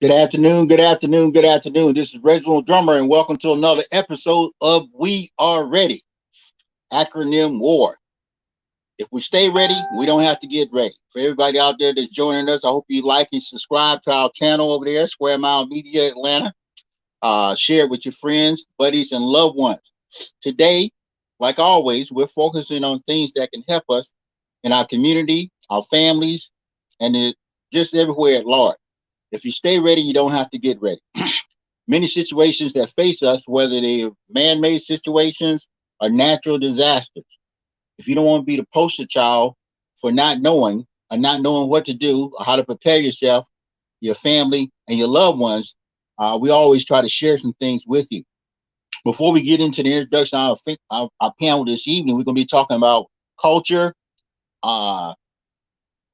Good afternoon, good afternoon, good afternoon. This is Reginal Drummer, and welcome to another episode of We Are Ready, acronym WAR. If we stay ready, we don't have to get ready. For everybody out there that's joining us, I hope you like and subscribe to our channel over there, Square Mile Media Atlanta. Share it with your friends, buddies, and loved ones. Today, like always, we're focusing on things that can help us in our community, our families, and just everywhere at large. If you stay ready, you don't have to get ready. Many situations that face us, whether they're man-made situations or natural disasters. If you don't want to be the poster child for not knowing or not knowing what to do or how to prepare yourself, your family, and your loved ones, we always try to share some things with you. Before we get into the introduction of our panel this evening, we're going to be talking about culture, uh,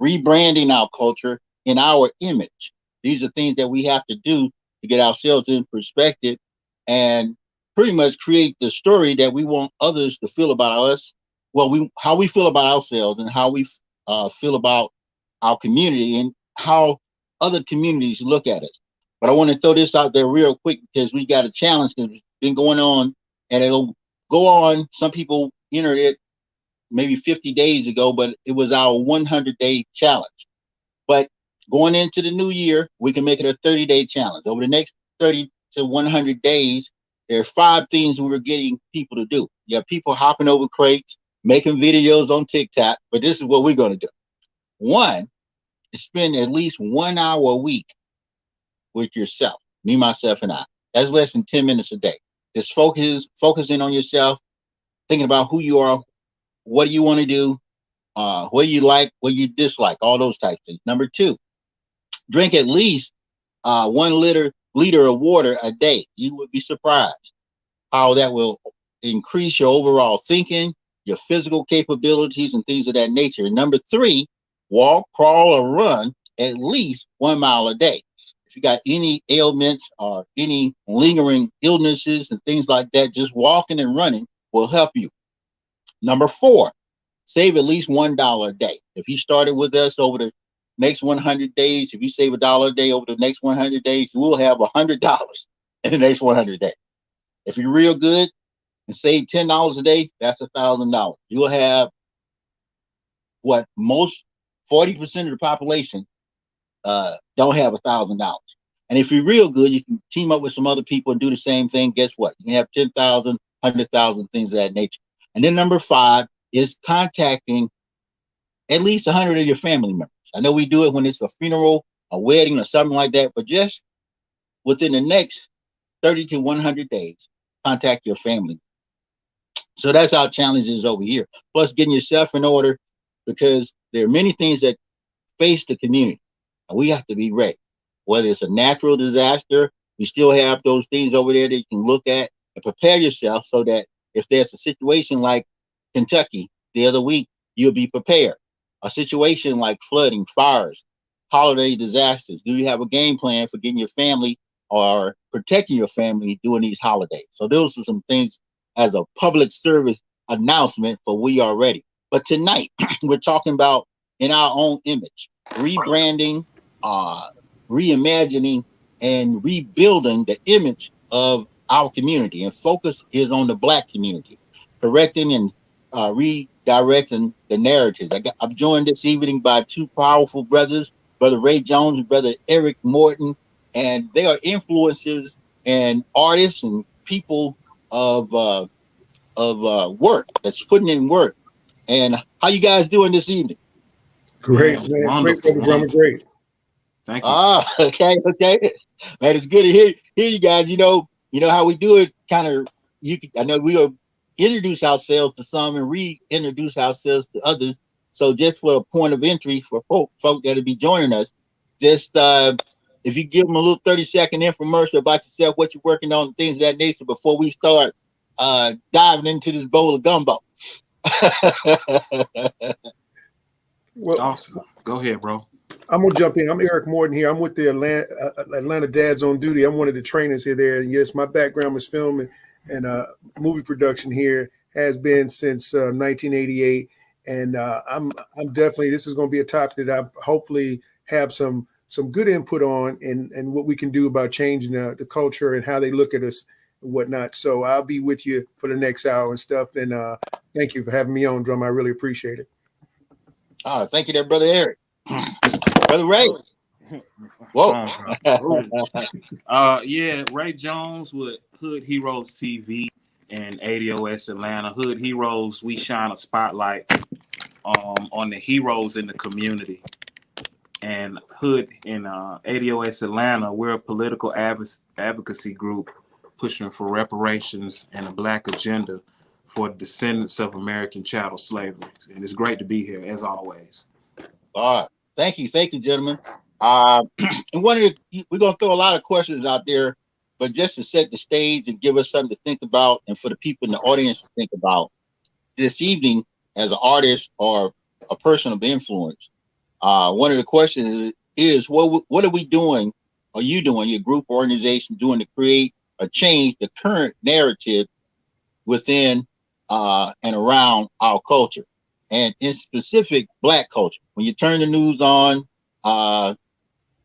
rebranding our culture and our image. These are things that we have to do to get ourselves in perspective and pretty much create the story that we want others to feel about us. Well, how we feel about ourselves and how we feel about our community and how other communities look at us. But I want to throw this out there real quick because we got a challenge that's been going on, and it'll go on. Some people entered it maybe 50 days ago, but it was our 100-day challenge. But going into the new year, we can make it a 30-day challenge. Over the next 30 to 100 days, there are 5 things we're getting people to do. You have people hopping over crates, making videos on TikTok, but this is what we're going to do. One is spend at least 1 hour a week with yourself, me, myself, and I. That's less than 10 minutes a day. Just focusing on yourself, thinking about who you are, what do you want to do, what you like, what you dislike, all those types of things. Number 2, drink at least 1 liter of water a day. You would be surprised how that will increase your overall thinking, your physical capabilities, and things of that nature. And number 3, walk, crawl, or run at least 1 mile a day. If you got any ailments or any lingering illnesses and things like that, just walking and running will help you. Number 4, save at least $1 a day. If you started with us over the next 100 days, if you save $1 a day over the next 100 days, you will have $100 in the next 100 days. If you're real good and save $10 a day, that's $1,000. You'll have what most 40% of the population don't have $1,000. And if you're real good, you can team up with some other people and do the same thing. Guess what? You can have 10,000, 100,000, things of that nature. And then number 5 is contacting at least 100 of your family members. I know we do it when it's a funeral, a wedding, or something like that, but just within the next 30 to 100 days, contact your family. So that's our challenge is over here. Plus getting yourself in order, because there are many things that face the community, and we have to be ready. Whether it's a natural disaster, we still have those things over there that you can look at and prepare yourself so that if there's a situation like Kentucky the other week, you'll be prepared. A situation like flooding, fires, holiday disasters. Do you have a game plan for getting your family or protecting your family during these holidays? So those are some things as a public service announcement for We Are Ready. But tonight, we're talking about in our own image, rebranding, reimagining, and rebuilding the image of our community. And focus is on the Black community, correcting and redirecting the narratives. I'm joined this evening by 2 powerful brothers, Brother Ray Jones and Brother Eric Morton, and they are influencers and artists and people of work that's putting in work. And how you guys doing this evening? Great, man. Great, Brother Drummer. Great. Thank you. Okay. Man, it's good to hear you guys. You know how we do it. Kind of, I know we will introduce ourselves to some and reintroduce ourselves to others. So just for a point of entry for folk that'll be joining us, just if you give them a little 30-second infomercial about yourself, what you're working on, things of that nature, before we start diving into this bowl of gumbo. Well, awesome. Go ahead, bro. I'm gonna jump in. I'm Eric Morton here. I'm with the Atlanta Dads on Duty. I'm one of the trainers here there. And yes, my background was film and movie production here has been since 1988. And I'm definitely, this is going to be a topic that I hopefully have some some good input on and what we can do about changing the culture and how they look at us and whatnot. So I'll be with you for the next hour and stuff. And thank you for having me on, Drum. I really appreciate it. Thank you there, Brother Eric. Brother Ray. Whoa. Yeah, Ray Jones with Hood Heroes TV and ADOS Atlanta. Hood Heroes, we shine a spotlight on the heroes in the community. And Hood in ADOS Atlanta, we're a political advocacy group pushing for reparations and a Black agenda for descendants of American chattel slavery. And it's great to be here, as always. Thank you, gentlemen. And we're gonna throw a lot of questions out there, but just to set the stage and give us something to think about, and for the people in the audience to think about this evening as an artist or a person of influence. One of the questions is what are we doing? Are you doing, your group organization doing to create or change the current narrative within and around our culture, and in specific Black culture? When you turn the news on,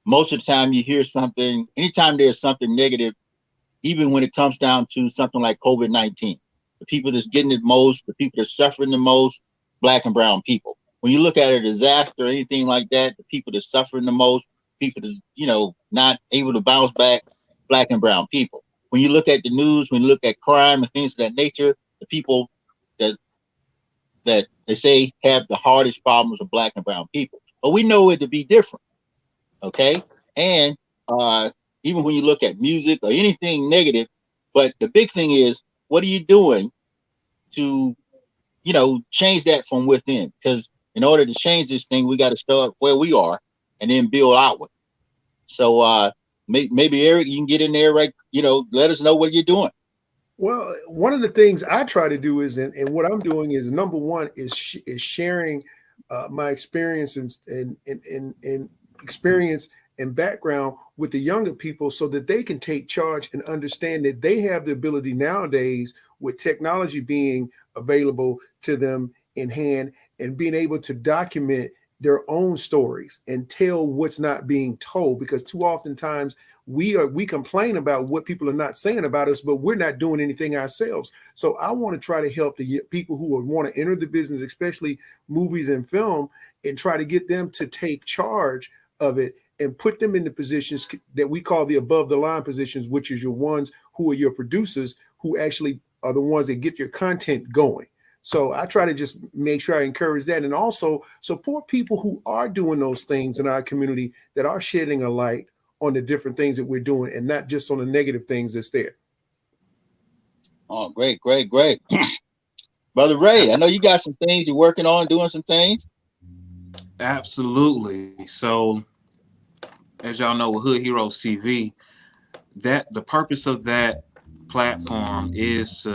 most of the time you hear something, anytime there's something negative, even when it comes down to something like COVID-19, the people that's getting it most, the people that's suffering the most, Black and brown people. When you look at a disaster or anything like that, the people that's suffering the most, people that's, not able to bounce back, Black and brown people. When you look at the news, when you look at crime and things of that nature, the people that they say have the hardest problems are Black and brown people. But we know it to be different. Okay. And even when you look at music or anything negative, but the big thing is, what are you doing to, change that from within? Because in order to change this thing, we got to start where we are and then build outward. So maybe Eric, you can get in there, right? Let us know what you're doing. Well, one of the things I try to do is, and what I'm doing is, number one is sharing my experience and experience and background with the younger people, so that they can take charge and understand that they have the ability nowadays, with technology being available to them in hand, and being able to document their own stories and tell what's not being told. Because too often times we complain about what people are not saying about us, but we're not doing anything ourselves. So I want to try to help the people who want to enter the business, especially movies and film, and try to get them to take charge of it and put them in the positions that we call the above the line positions, which is your ones who are your producers, who actually are the ones that get your content going. So I try to just make sure I encourage that, and also support people who are doing those things in our community that are shedding a light on the different things that we're doing, and not just on the negative things that's there. Oh, great. Brother Ray, I know you got some things you're working on, doing some things. Absolutely. So, as y'all know, with Hood Heroes TV, that the purpose of that platform is,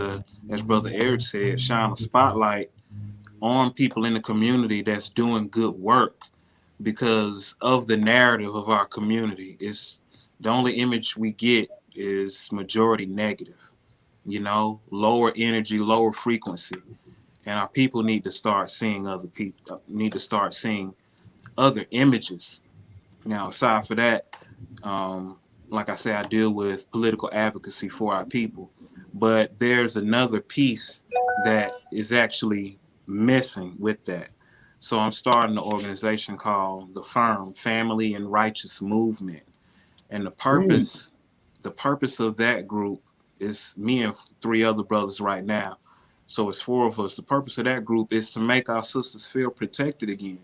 as Brother Eric said, shine a spotlight on people in the community that's doing good work, because of the narrative of our community. It's the only image we get is majority negative, lower energy, lower frequency. And our people need to start seeing other people, need to start seeing other images. Now, aside for that, like I said, I deal with political advocacy for our people, but there's another piece that is actually missing with that. So I'm starting an organization called the Firm, Family and Righteous Movement. And the purpose of that group is me and 3 other brothers right now. So it's 4 of us. The purpose of that group is to make our sisters feel protected again.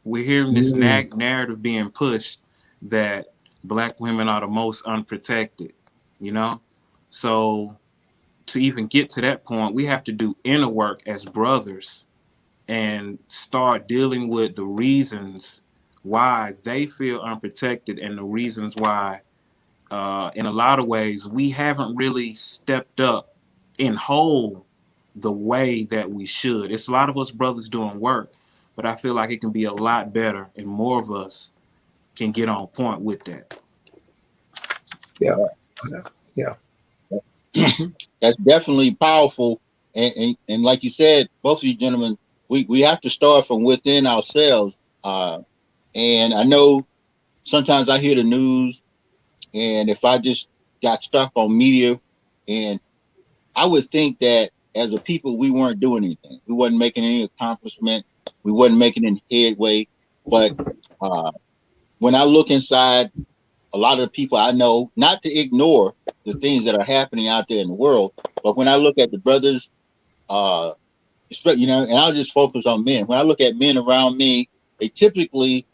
We're hearing this narrative being pushed that Black women are the most unprotected, So to even get to that point, we have to do inner work as brothers and start dealing with the reasons why they feel unprotected, and the reasons why, in a lot of ways, we haven't really stepped up in whole the way that we should. It's a lot of us brothers doing work, but I feel like it can be a lot better, and more of us can get on point with that. Yeah. That's definitely powerful. And like you said, both of you gentlemen, we have to start from within ourselves. And I know sometimes I hear the news, and if I just got stuck on media, and I would think that as a people, we weren't doing anything. We wasn't making any accomplishment. We wasn't making any headway. But uh, when I look inside a lot of the people I know, not to ignore the things that are happening out there in the world, but when I look at the brothers, uh, and I'll just focus on men. When I look at men around me, they typically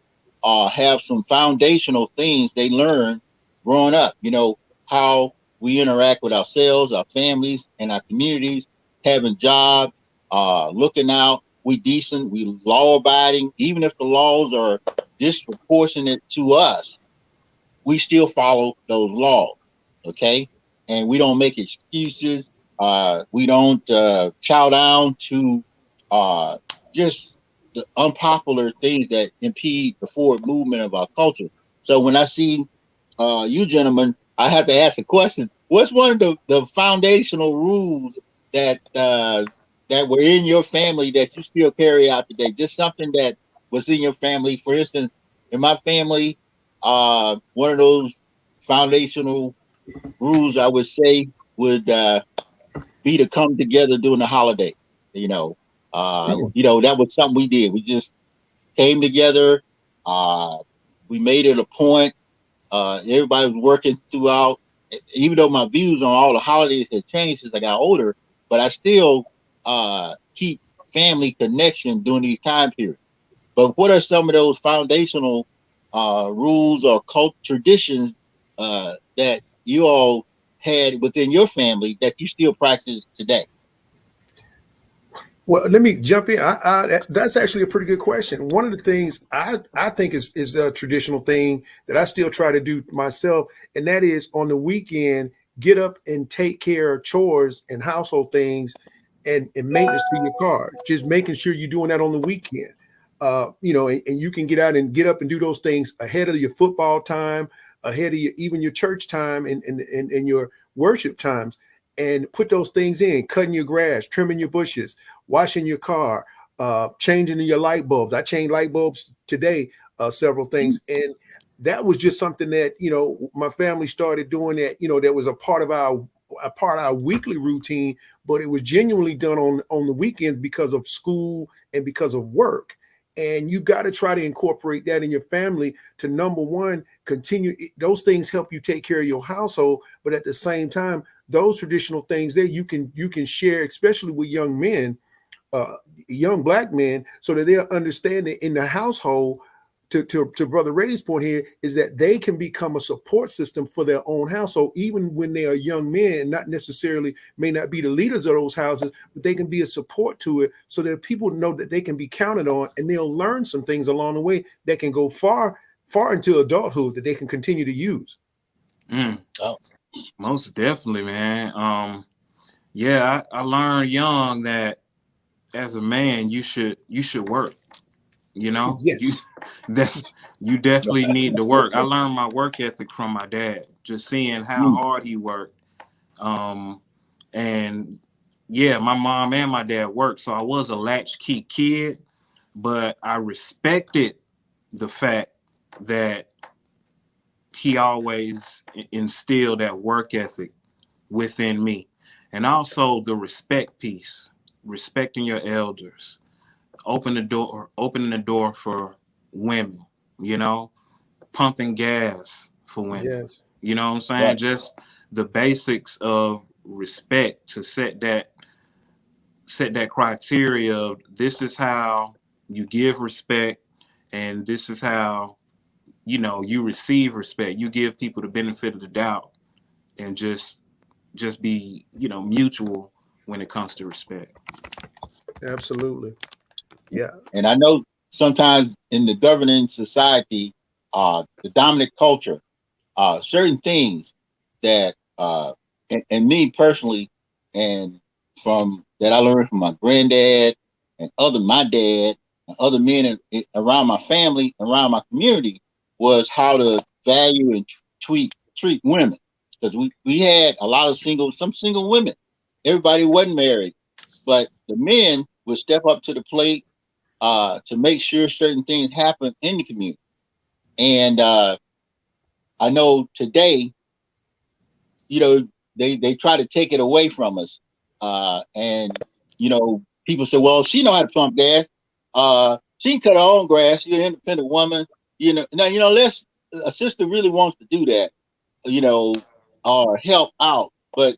have some foundational things they learn growing up. How we interact with ourselves, our families, and our communities, having jobs, looking out. We decent, we law abiding, even if the laws are disproportionate to us, we still follow those laws, okay? And we don't make excuses. We don't chow down to uh, just the unpopular things that impede the forward movement of our culture. So when I see you gentlemen, I have to ask a question. What's one of the foundational rules that were in your family that you still carry out today? Just something that was in your family. For instance, in my family, one of those foundational rules I would say would be to come together during the holiday. That was something we did. We just came together. Uh, we made it a point. Everybody was working throughout, even though my views on all the holidays had changed since I got older, but I still keep family connection during these time periods. But what are some of those foundational rules or cult traditions that you all had within your family that you still practice today? Well, let me jump in. That's actually a pretty good question. One of the things I think is a traditional thing that I still try to do myself, and that is on the weekend, get up and take care of chores and household things and maintenance to your car. Just making sure you're doing that on the weekend. And you can get up and do those things ahead of your football time, ahead of even your church time and your worship times, and put those things in, cutting your grass, trimming your bushes, washing your car, changing your light bulbs. I changed light bulbs today, several things. And that was just something that, my family started doing that was a part of our weekly routine, but it was genuinely done on the weekends because of school and because of work. And you got to try to incorporate that in your family to, number one, continue. Those things help you take care of your household, but at the same time, those traditional things there you can share, especially with young men, young Black men, so that they'll understand that in the household, to Brother Ray's point here, is that they can become a support system for their own household, even when they are young men and not necessarily may not be the leaders of those houses, but they can be a support to it so that people know that they can be counted on, and they'll learn some things along the way that can go far into adulthood that they can continue to use. Oh. Most definitely, man. I learned young that as a man, you should work. Yes. You definitely need to work. I learned my work ethic from my dad, just seeing how hard he worked. And yeah, my mom and my dad worked, so I was a latchkey kid, but I respected the fact that he always instilled that work ethic within me. And also the respect piece, respecting your elders, opening the door for women, pumping gas for women. Yes. You know what I'm saying? Right. Just the basics of respect to set that criteria of this is how you give respect, and this is how you receive respect. You give people the benefit of the doubt, and just be mutual when it comes to respect. Absolutely. Yeah. And I know sometimes in the governing society, the dominant culture, certain things that, and me personally, and from that I learned from my granddad and my dad and other men around my family, around my community, was how to value and treat women. Because we had a lot of some single women. Everybody wasn't married, but the men would step up to the plate to make sure certain things happen in the community. And I know today, they try to take it away from us. And people say, well, she know how to pump gas. She can cut her own grass. She's an independent woman. Now, unless a sister really wants to do that, or help out. But,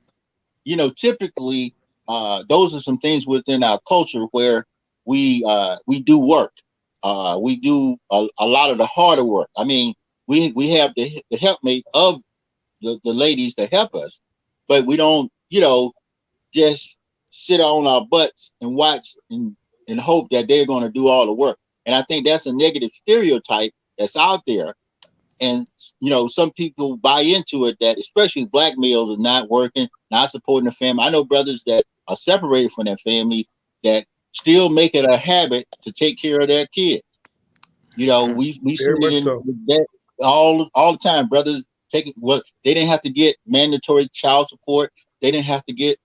typically, those are some things within our culture where we do work. We do a lot of the harder work. I mean, we have the helpmate of the ladies to help us, but we don't, just sit on our butts and watch and hope that they're going to do all the work. And I think that's a negative stereotype that's out there. And, some people buy into it, that especially black males are not working, not supporting the family. I know brothers that are separated from their families that still make it a habit to take care of their kids. We see it in that all the time. Brothers they didn't have to get mandatory child support. They didn't have to get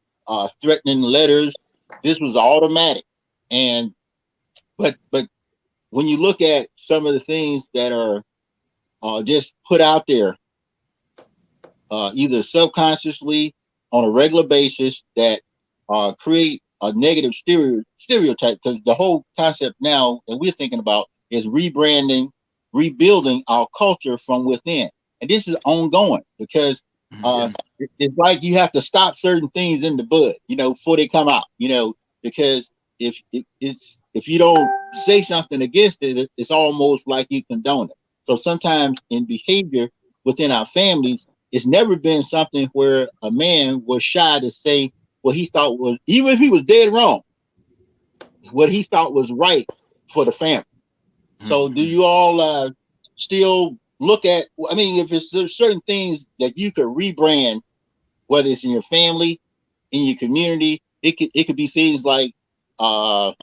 threatening letters. This was automatic. And but when you look at some of the things that are just put out there, either subconsciously on a regular basis, that create a negative stereotype, because the whole concept now that we're thinking about is rebranding, rebuilding our culture from within. And this is ongoing, because it's like you have to stop certain things in the bud, before they come out, because if you don't say something against it, it's almost like you condone it. So sometimes in behavior within our families, it's never been something where a man was shy to say what he thought was, even if he was dead wrong, what he thought was right for the family. So do you all still look at, I mean, if there's certain things that you could rebrand, whether it's in your family, in your community, it could be things like the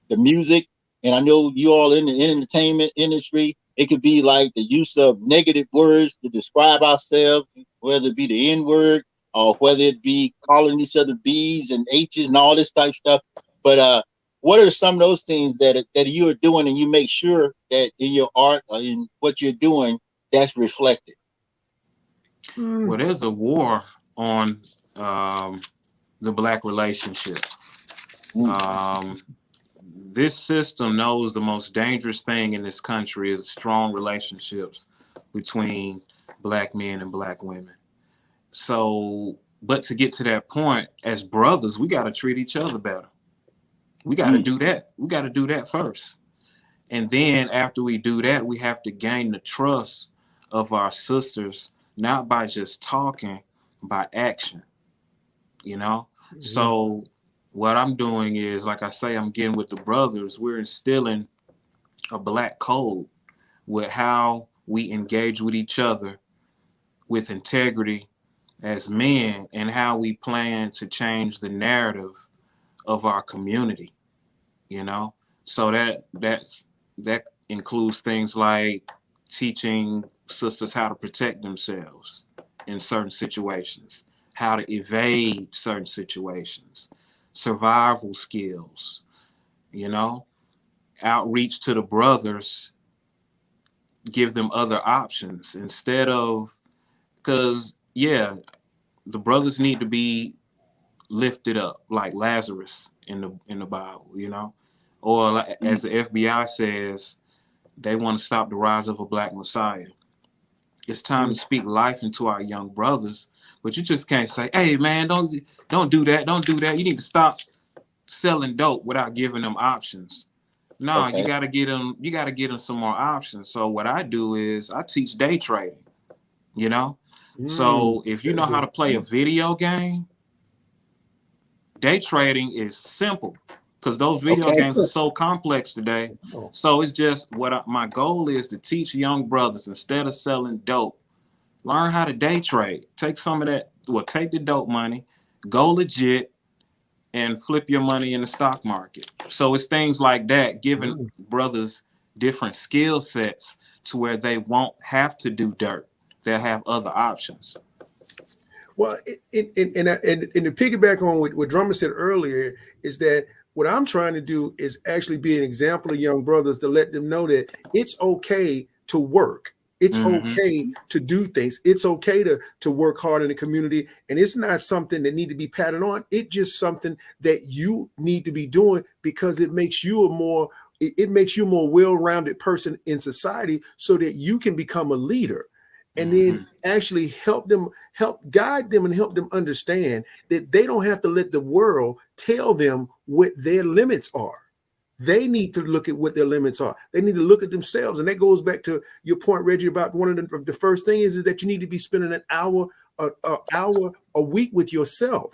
music. And I know you all in the entertainment industry, it could be like the use of negative words to describe ourselves, whether it be the N word or whether it be calling each other B's and H's and all this type of stuff. But what are some of those things that you are doing, and you make sure that in your art or in what you're doing, that's reflected? Well, there's a war on the black relationship. This system knows the most dangerous thing in this country is strong relationships between black men and black women. So, but to get to that point, as brothers, we got to treat each other better. We got to do that. We got to do that first. And then after we do that, we have to gain the trust of our sisters, not by just talking, by action, So what I'm doing is, like I say, I'm getting with the brothers. We're instilling a black code with how we engage with each other with integrity as men, and how we plan to change the narrative of our community, So that includes things like teaching sisters how to protect themselves in certain situations, how to evade certain situations, survival skills, outreach to the brothers, give them other options instead of, because the brothers need to be lifted up like Lazarus in the Bible, or like, as the FBI says, they want to stop the rise of a black Messiah. It's time to speak life into our young brothers, but you just can't say, "Hey, man, don't do that, don't do that." You need to stop selling dope without giving them options. No, okay. You got to get them some more options. So what I do is I teach day trading. So if you know how to play a video game, day trading is simple, because those video games are so complex today. So it's just my goal is to teach young brothers, instead of selling dope, learn how to day trade. Take some of that, take the dope money, go legit, and flip your money in the stock market. So it's things like that, giving brothers different skill sets to where they won't have to do dirt. They'll have other options. Well, and to piggyback on what Drummer said earlier, is that what I'm trying to do is actually be an example of young brothers, to let them know that it's okay to work. It's Mm-hmm. okay to do things. It's okay to work hard in the community. And it's not something that need to be patted on. It's just something that you need to be doing because it makes you it makes you a more well-rounded person in society so that you can become a leader and then actually help guide them and help them understand that they don't have to let the world tell them what their limits are. They need to look at what their limits are. They need to look at themselves. And that goes back to your point, Reggie, about one of the first thing is that you need to be spending an hour a week with yourself.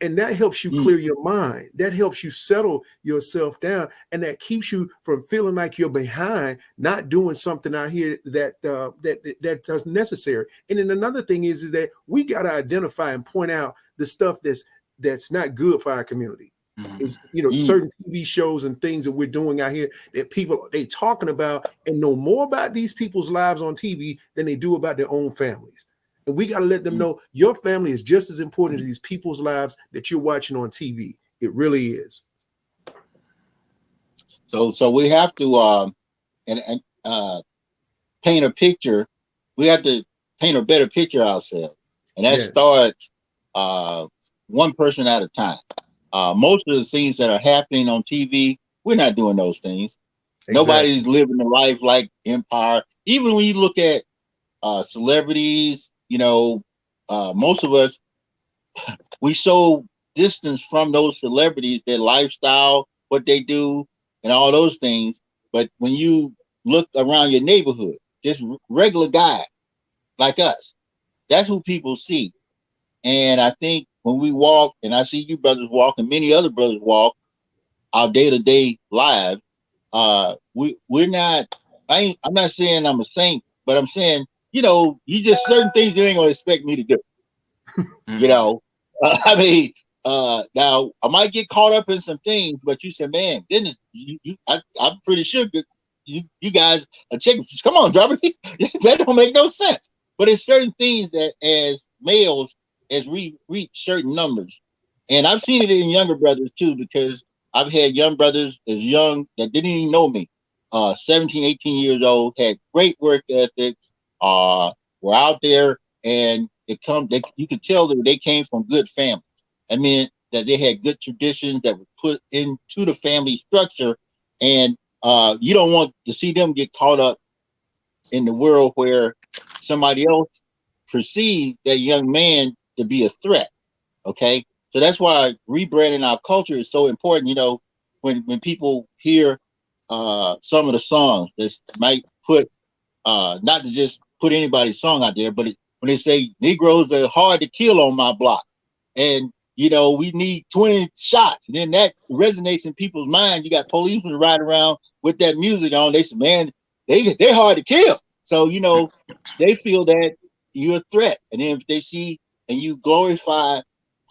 And that helps you clear your mind. That helps you settle yourself down. And that keeps you from feeling like you're behind, not doing something out here that's necessary. And then another thing is that we got to identify and point out the stuff that's not good for our community. Is certain TV shows and things that we're doing out here that people they talking about and know more about these people's lives on TV than they do about their own families. And we got to let them know your family is just as important as these people's lives that you're watching on TV. It really is. So we have to paint a picture. We have to paint a better picture ourselves, and that starts one person at a time. Most of the things that are happening on TV, we're not doing those things. Exactly. Nobody's living a life like Empire. Even when you look at celebrities, most of us, we so distance from those celebrities, their lifestyle, what they do, and all those things. But when you look around your neighborhood, just regular guy like us, that's who people see. And I think when we walk, and I see you brothers walk, and many other brothers walk our day-to-day lives, we're not. I'm not saying I'm a saint, but I'm saying you just certain things you ain't gonna expect me to do. Now I might get caught up in some things, but you said, man, goodness, I'm pretty sure you guys are checking. Come on, Drummer, that don't make no sense. But it's certain things that as males, as we reach certain numbers, and I've seen it in younger brothers too, because I've had young brothers as young that didn't even know me, 17, 18 years old, had great work ethics, were out there, and you could tell that they came from good families. I mean, that they had good traditions that were put into the family structure, and you don't want to see them get caught up in the world where somebody else perceived that young man to be a threat. Okay, so that's why rebranding our culture is so important. When people hear some of the songs that might put not to just put anybody's song out there, but when they say Negroes are hard to kill on my block, and we need 20 shots, and then that resonates in people's mind. You got policemen riding around with that music on. They say, man, they're hard to kill. So they feel that you're a threat, and then if they see and you glorify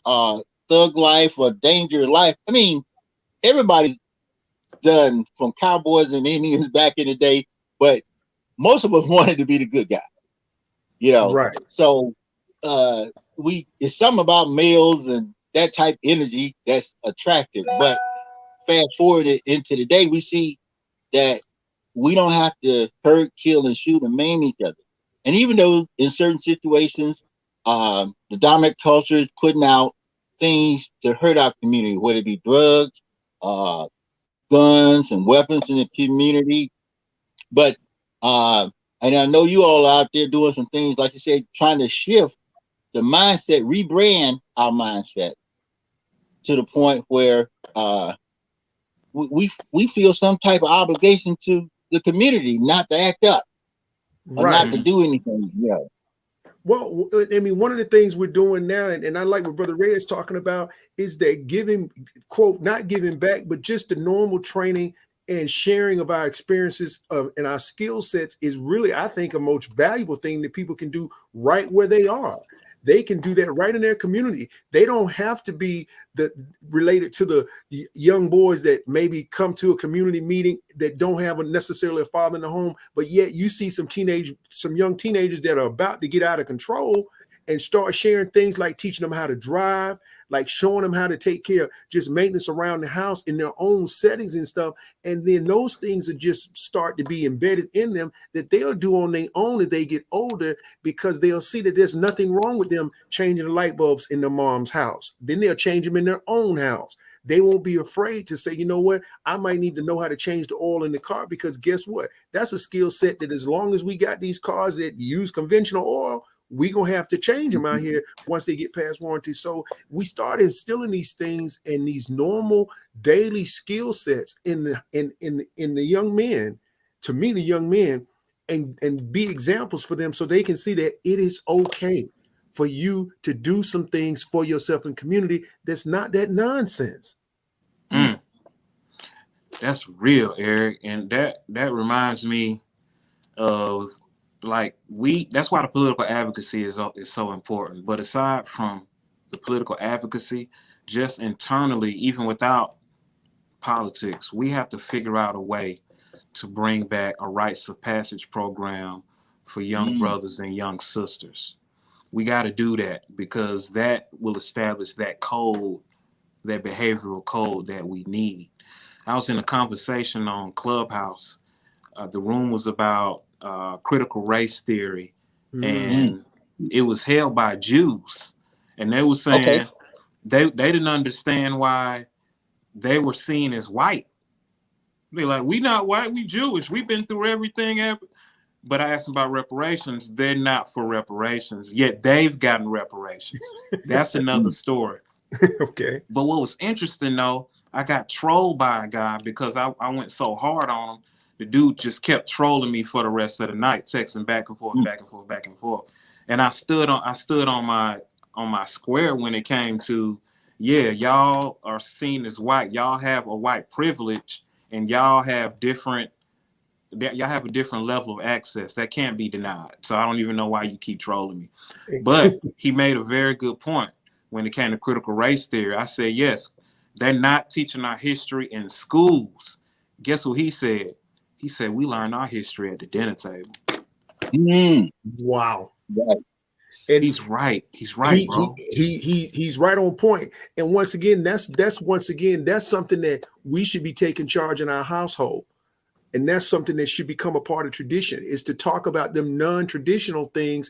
thug life or danger life, I mean, everybody's done from cowboys and Indians back in the day, but most of us wanted to be the good guy, Right. So it's something about males and that type of energy that's attractive. But fast forward into the day, we see that we don't have to hurt, kill, and shoot and maim each other. And even though in certain situations, the dominant culture is putting out things to hurt our community, whether it be drugs, guns, and weapons in the community. But and I know you all are out there doing some things, like you said, trying to shift the mindset, rebrand our mindset to the point where we feel some type of obligation to the community not to act up or not to do anything. Well, I mean, one of the things we're doing now, and I like what Brother Ray is talking about, is that giving, quote, not giving back, but just the normal training and sharing of our experiences and our skill sets is really, I think, a most valuable thing that people can do right where they are. They can do that right in their community. They don't have to be related to the young boys that maybe come to a community meeting that don't have necessarily a father in the home, but yet you see some young teenagers that are about to get out of control and start sharing things like teaching them how to drive, like showing them how to take care of just maintenance around the house in their own settings and stuff. And then those things are just start to be embedded in them that they'll do on their own as they get older, because they'll see that there's nothing wrong with them changing the light bulbs in their mom's house. Then they'll change them in their own house. They won't be afraid to say, you know what, I might need to know how to change the oil in the car, because guess what? That's a skill set that as long as we got these cars that use conventional oil, we're going to have to change them out here once they get past warranty. So we start instilling these things and these normal daily skill sets in the young men, to me, the young men, and be examples for them so they can see that it is okay for you to do some things for yourself and community that's not that nonsense. That's real, Eric. And that reminds me of, like, that's why the political advocacy is so important. But aside from the political advocacy, just internally, even without politics, we have to figure out a way to bring back a rites of passage program for young brothers and young sisters. We got to do that, because that will establish that code, that behavioral code that we need. I was in a conversation on Clubhouse. The room was about critical race theory, and it was held by Jews. And they were saying they didn't understand why they were seen as white. They're like, we not white, we Jewish. We've been through everything. But I asked them about reparations. They're not for reparations, yet they've gotten reparations. That's another story. Okay. But what was interesting, though, I got trolled by a guy because I went so hard on him. The dude just kept trolling me for the rest of the night, texting back and forth, back and forth, back and forth. And I stood on my square when it came to, yeah, y'all are seen as white. Y'all have a white privilege, and y'all have a different level of access that can't be denied. So I don't even know why you keep trolling me. But he made a very good point when it came to critical race theory. I said, yes, they're not teaching our history in schools. Guess what he said? He said, we learn our history at the dinner table. Wow. Right. And he's right. He's right, bro. He's right on point. And once again, that's something that we should be taking charge in our household. And that's something that should become a part of tradition, is to talk about them non-traditional things,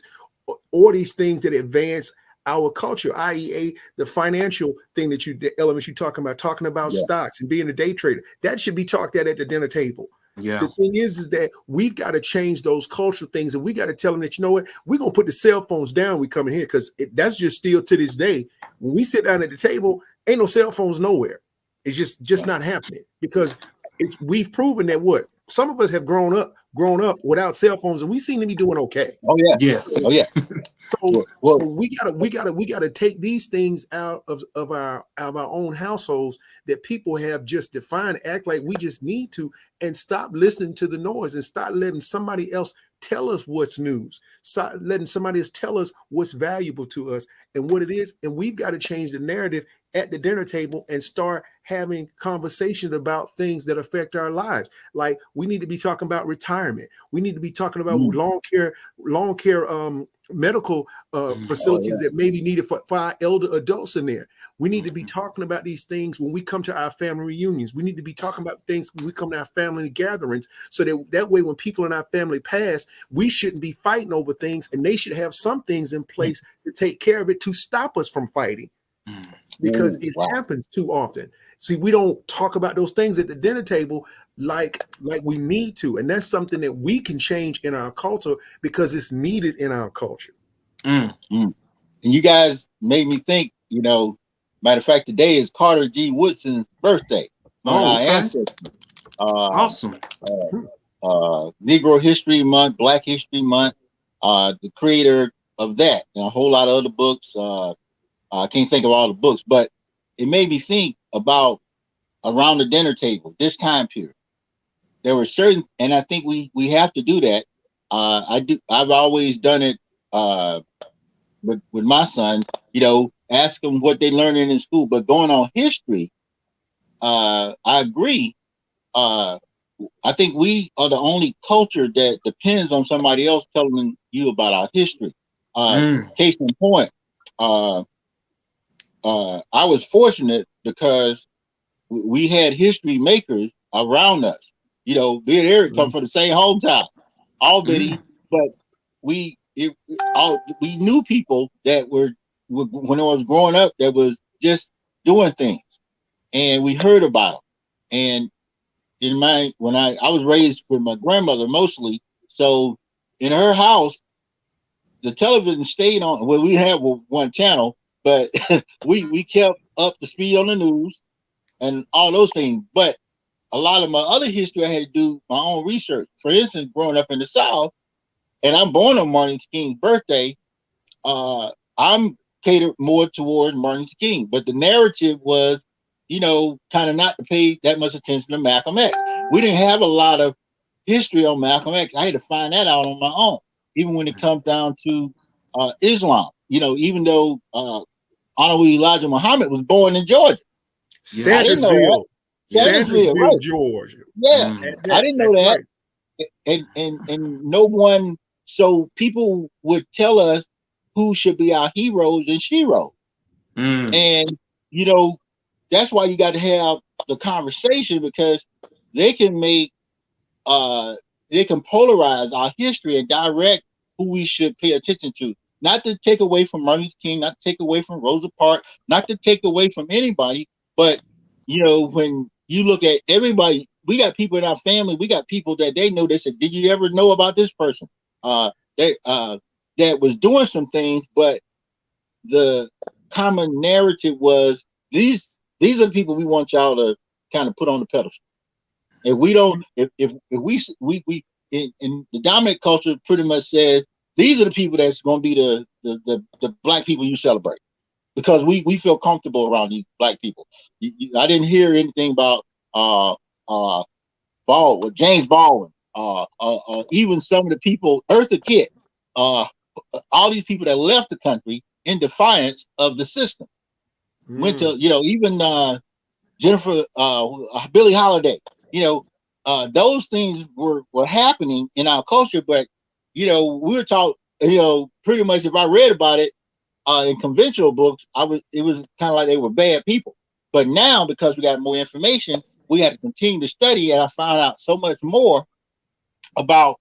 or these things that advance our culture, i.e. the financial thing the elements you're talking about stocks and being a day trader. That should be talked at the dinner table. Yeah. The thing is that we've got to change those cultural things, and we got to tell them that, you know what, we're going to put the cell phones down. We come in here, because that's just still to this day. When we sit down at the table, ain't no cell phones nowhere. It's just not happening, because we've proven that some of us have grown up without cell phones, and we seem to be doing okay. Oh yeah. Yes. Oh yeah. So we gotta take these things out of our own households that people have just defined, act like we just need to, and stop listening to the noise and start letting somebody else tell us what's news. Start letting somebody else tell us what's valuable to us and what it is. And we've got to change the narrative at the dinner table and start having conversations about things that affect our lives. Like, we need to be talking about retirement. We need to be talking about long care medical facilities that may be needed for our elder adults in there. We need to be talking about these things when we come to our family reunions. We need to be talking about things when we come to our family gatherings, so that way when people in our family pass, we shouldn't be fighting over things, and they should have some things in place to take care of it, to stop us from fighting. Because it happens too often. See, we don't talk about those things at the dinner table like we need to. And that's something that we can change in our culture, because it's needed in our culture. And you guys made me think, matter of fact, today is Carter G. Woodson's birthday. Our ancestor. Awesome. Negro History Month, Black History Month, the creator of that, and a whole lot of other books. I can't think of all the books, but it made me think about around the dinner table, this time period. There were certain, and I think we have to do that. I've always done it with my son, ask them what they learning in school. But going on history, I agree. I think we are the only culture that depends on somebody else telling you about our history. Case in point, I was fortunate because we had history makers around us. You know, me and Eric come from the same hometown, Albany, but we knew people that were when I was growing up that was just doing things, and we heard about them. And when I was raised with my grandmother mostly, so in her house the television stayed on. Well, we had one channel, but we kept up the speed on the news and all those things. But a lot of my other history, I had to do my own research. For instance, growing up in the South, and I'm born on Martin Luther King's birthday, I'm catered more toward Martin Luther King. But the narrative was, kind of not to pay that much attention to Malcolm X. We didn't have a lot of history on Malcolm X. I had to find that out on my own. Even when it comes down to Islam, even though Honorable Elijah Muhammad was born in Georgia. I didn't know that. Sandersville, right. Georgia. Yeah, I didn't know that. Right. And no one. So people would tell us who should be our heroes and sheroes, and that's why you got to have the conversation, because they can make they can polarize our history and direct who we should pay attention to. Not to take away from Martin Luther King, not to take away from Rosa Parks, not to take away from anybody, but when you look at everybody, we got people in our family, we got people that they know. They said, "Did you ever know about this person?" That was doing some things, but the common narrative was these are the people we want y'all to kind of put on the pedestal. If we don't, if we in the dominant culture pretty much says these are the people that's going to be the black people you celebrate, because we feel comfortable around these black people. I didn't hear anything about James Baldwin, even some of the people, Eartha Kitt, all these people that left the country in defiance of the system. Went to even Jennifer, Billie Holiday. Those things were happening in our culture, but we were taught, pretty much, if I read about it in conventional books, it was kind of like they were bad people. But now, because we got more information, we had to continue to study, and I found out so much more about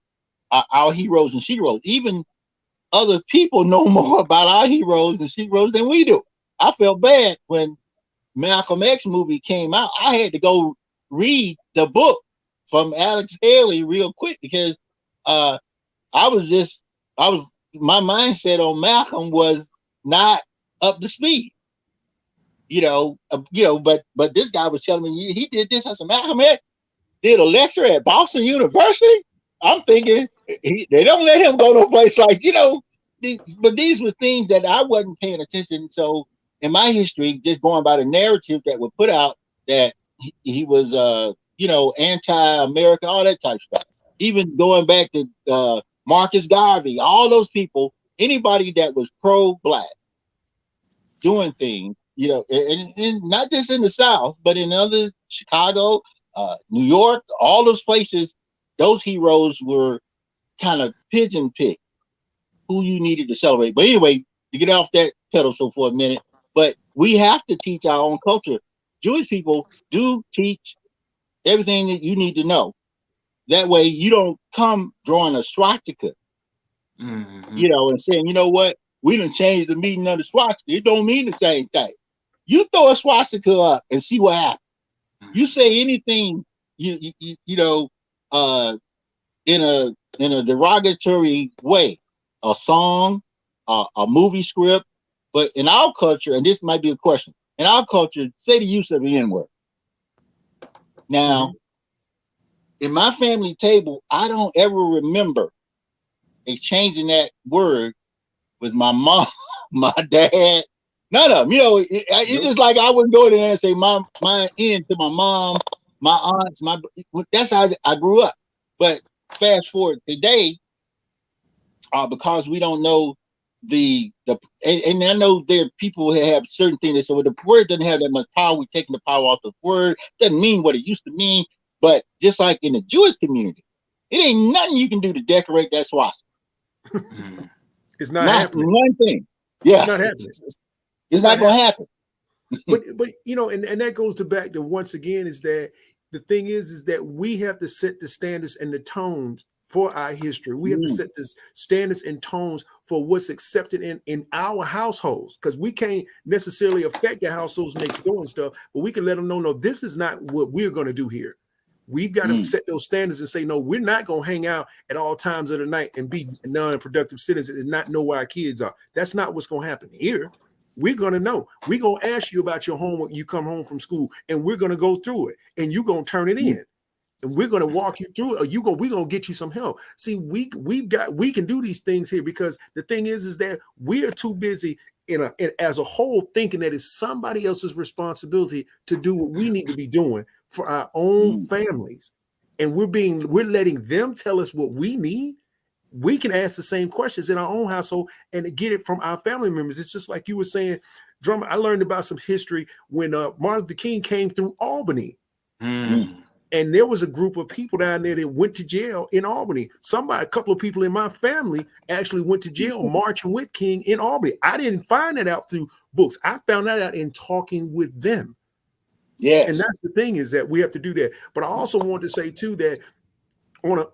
our heroes and sheroes. Even other people know more about our heroes and sheroes than we do. I felt bad when Malcolm X movie came out. I had to go read the book from Alex Haley real quick, because my mindset on Malcolm was not up to speed. But this guy was telling me he did this. I said, Malcolm X did a lecture at Boston University. I'm thinking they don't let him go to a place like, but these were things that I wasn't paying attention. So in my history, just going by the narrative that was put out, that he was, anti-America, all that type of stuff. Even going back to Marcus Garvey, all those people, anybody that was pro-black, doing things, and not just in the South, but in other, Chicago, New York, all those places, those heroes were kind of pigeon-picked who you needed to celebrate. But anyway, to get off that pedestal for a minute, but we have to teach our own culture. Jewish people do teach everything that you need to know. That way you don't come drawing a swastika, and saying, you know what, we done changed the meaning of the swastika. It don't mean the same thing. You throw a swastika up and see what happens. You say anything, in a derogatory way, a song, a movie script. But in our culture, and this might be a question, in our culture, say the use of the N-word. Now, in my family table, I don't ever remember exchanging that word with my mom, my dad, none of them. It's just like I wouldn't go there and say my in to my mom, my aunts, that's how I grew up. But fast forward today, because we don't know and I know there are people who have certain things that say, well, the word doesn't have that much power. We're taking the power off the word. Doesn't mean what it used to mean. But just like in the Jewish community, it ain't nothing you can do to decorate that swastika. It's not happening. One thing. Yeah. It's not happening. It's not going to happen. but and that goes back to, once again, is that the thing is that we have to set the standards and the tones for our history. We have to set the standards and tones for what's accepted in our households, because we can't necessarily affect the households next door and stuff, but we can let them know, no, this is not what we're going to do here. We've got to set those standards and say, no, we're not going to hang out at all times of the night and be non-productive citizens and not know where our kids are. That's not what's going to happen here. We're going to know. We're going to ask you about your homework. You come home from school, and we're going to go through it, and you're going to turn it in, and we're going to walk you through it. Or we're going to get you some help. See, we can do these things here, because the thing is that we are too busy as a whole thinking that it's somebody else's responsibility to do what we need to be doing for our own families, and we're letting them tell us what we need. We can ask the same questions in our own household and get it from our family members. It's just like you were saying, Drummer. I learned about some history when Martin Luther King came through Albany, and there was a group of people down there that went to jail in Albany. A couple of people in my family actually went to jail marching with King in Albany. I didn't find that out through books. I found that out in talking with them. Yes. And that's the thing, is that we have to do that. But I also want to say too that on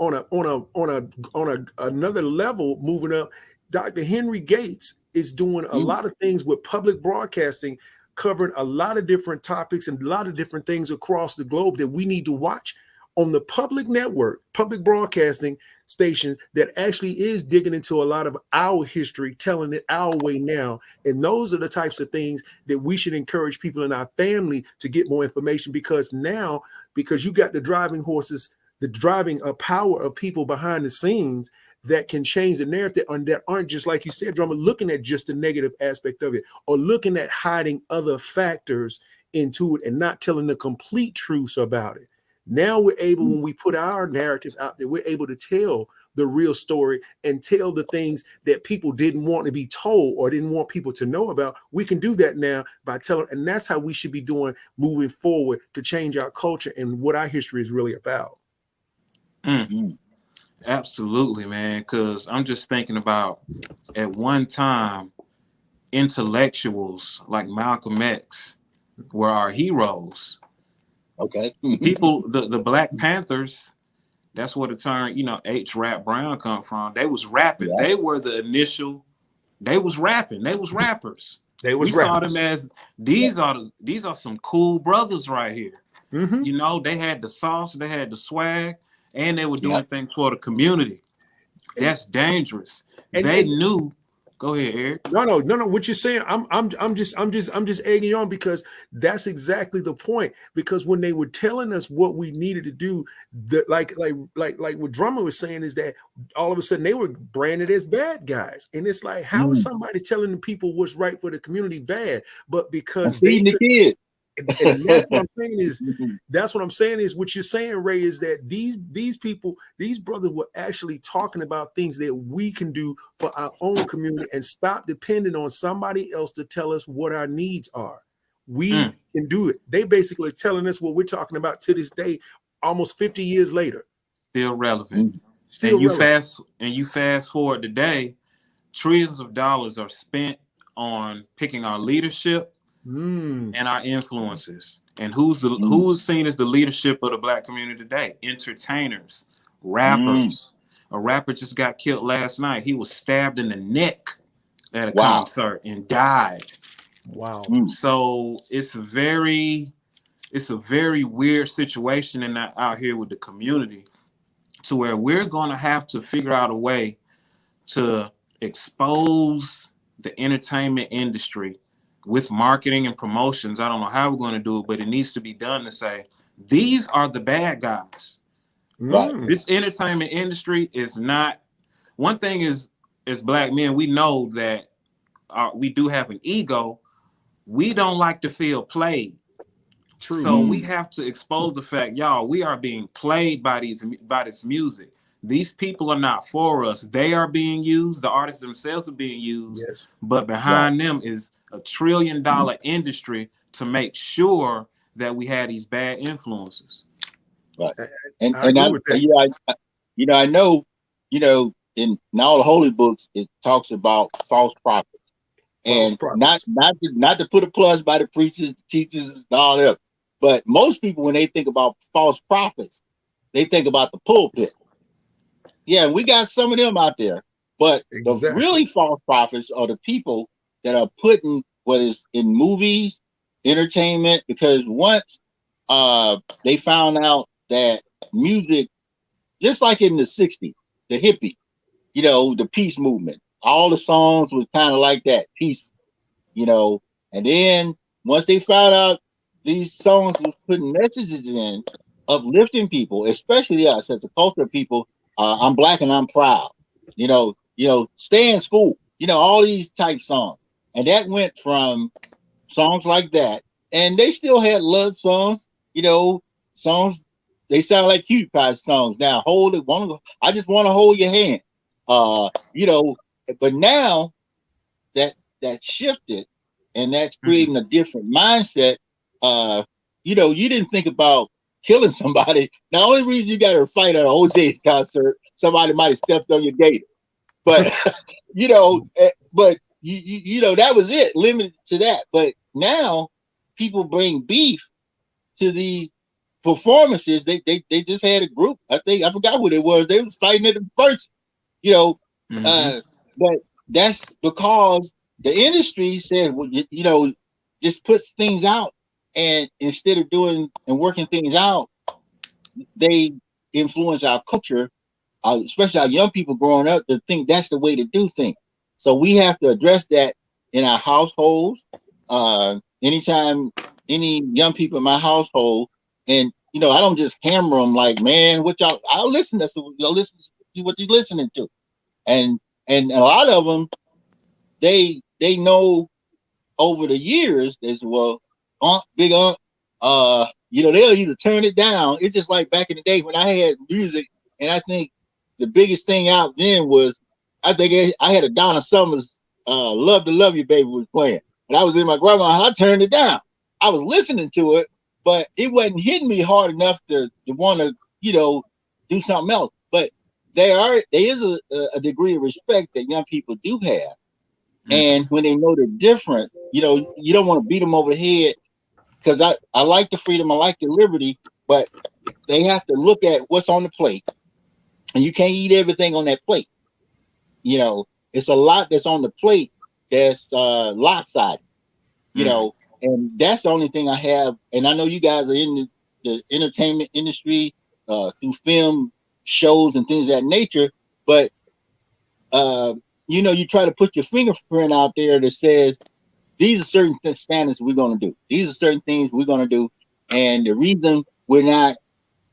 another level, moving up, Dr. Henry Gates is doing a lot of things with public broadcasting, covering a lot of different topics and a lot of different things across the globe that we need to watch on the public network, public broadcasting station that actually is digging into a lot of our history, telling it our way now. And those are the types of things that we should encourage people in our family to get more information, because you got the driving horses, the driving power of people behind the scenes that can change the narrative, and that aren't, just like you said, Drummer, looking at just the negative aspect of it, or looking at hiding other factors into it and not telling the complete truths about it. Now we're able, when we put our narrative out there, we're able to tell the real story and tell the things that people didn't want to be told or didn't want people to know about. We can do that now by telling, and that's how we should be doing moving forward to change our culture and what our history is really about. Absolutely, man. Because I'm just thinking about, at one time, intellectuals like Malcolm X were our heroes. Okay. People, the Black Panthers, that's where the term, H. Rap Brown come from. They was rapping. Yeah. They were the initial. They was rapping. They was rappers. We saw them as these are some cool brothers right here. They had the sauce, they had the swag, and they were doing things for the community. That's dangerous. They knew. Go ahead, Eric. No. What you're saying, I'm just egging you on, because that's exactly the point. Because when they were telling us what we needed to do, like what Drummer was saying, is that all of a sudden they were branded as bad guys, and it's like, how is somebody telling the people what's right for the community bad? But because feeding the kids. And that's what I'm saying is what you're saying, Ray, is that these people, these brothers were actually talking about things that we can do for our own community and stop depending on somebody else to tell us what our needs are. We can do it. They basically telling us what we're talking about to this day, almost 50 years later. Still relevant. You fast forward today, trillions of dollars are spent on picking our leadership and our influences. And who's seen as the leadership of the Black community today? Entertainers, rappers. A rapper just got killed last night. He was stabbed in the neck at a concert and died. Wow. So it's a very weird situation out here with the community, to where we're going to have to figure out a way to expose the entertainment industry with marketing and promotions. I don't know how we're going to do it, but it needs to be done to say, these are the bad guys. This entertainment industry is not, one thing is, as Black men, we know that we do have an ego. We don't like to feel played. True. So we have to expose the fact, y'all, we are being played by this music. These people are not for us. They are being used. The artists themselves are being used. Yes. But behind them is $1 trillion industry to make sure that we have these bad influences. Right. And I know, in all the holy books, it talks about false prophets. False And not prophets. not to put a plus by the preachers, teachers, and all that. But most people, when they think about false prophets, they think about the pulpit. Yeah, we got some of them out there, but the Exactly. really false prophets are the people that are putting what is in movies, entertainment. Because once they found out that music, just like in the '60s, the hippie, the peace movement, all the songs was kind of like that, peace, and then once they found out these songs was putting messages in, uplifting people, especially us as a culture of people. I'm black and I'm proud. Stay in school. All these type songs, and that went from songs like that, and they still had love songs. Songs they sound like Cutie Pie songs now. Hold it, I just want to hold your hand. Uh, you know, but now that shifted, and that's Mhm. creating a different mindset. You didn't think about killing somebody. The only reason you got to fight at a OJ's concert, somebody might have stepped on your gator, but that was it, limited to that. But now people bring beef to these performances. They just had a group. I forgot what it was. They was fighting it first, you know. Mhm. But that's because the industry said, well, just puts things out, and instead of doing and working things out, they influence our culture, especially our young people growing up, to think that's the way to do things. So we have to address that in our households. Anytime any young people in my household, and I don't just hammer them like, man, what y'all. I'll listen to listen to what you're listening to, and a lot of them, they know over the years. They say, well, big aunt, they'll either turn it down. It's just like back in the day when I had music, and I think the biggest thing out then was, I think I had a Donna Summers, "Love to Love You, Baby" was playing, and I was in my grandma's. I turned it down. I was listening to it, but it wasn't hitting me hard enough to want to, do something else. But there is a degree of respect that young people do have. And Mhm. when they know the difference, you don't want to beat them over the head, because I like the freedom, I like the liberty, but they have to look at what's on the plate, and you can't eat everything on that plate. It's a lot that's on the plate that's lopsided, Mhm. and that's the only thing I have. And I know you guys are in the entertainment industry, through film shows and things of that nature, but you try to put your fingerprint out there that says, these are certain standards we're going to do. These are certain things we're going to do. And the reason we're not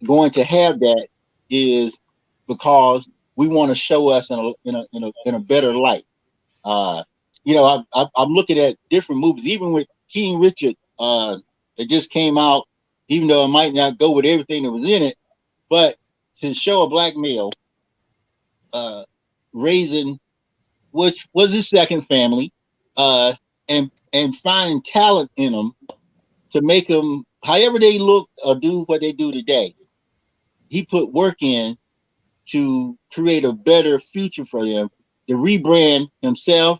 going to have that is because we want to show us in a better light. Uh, I'm looking at different movies, even with King Richard, that just came out, even though it might not go with everything that was in it, but to show a black male uh, raising, which was his second family, uh, and finding talent in them to make them however they look or do what they do today. He put work in to create a better future for them, to rebrand himself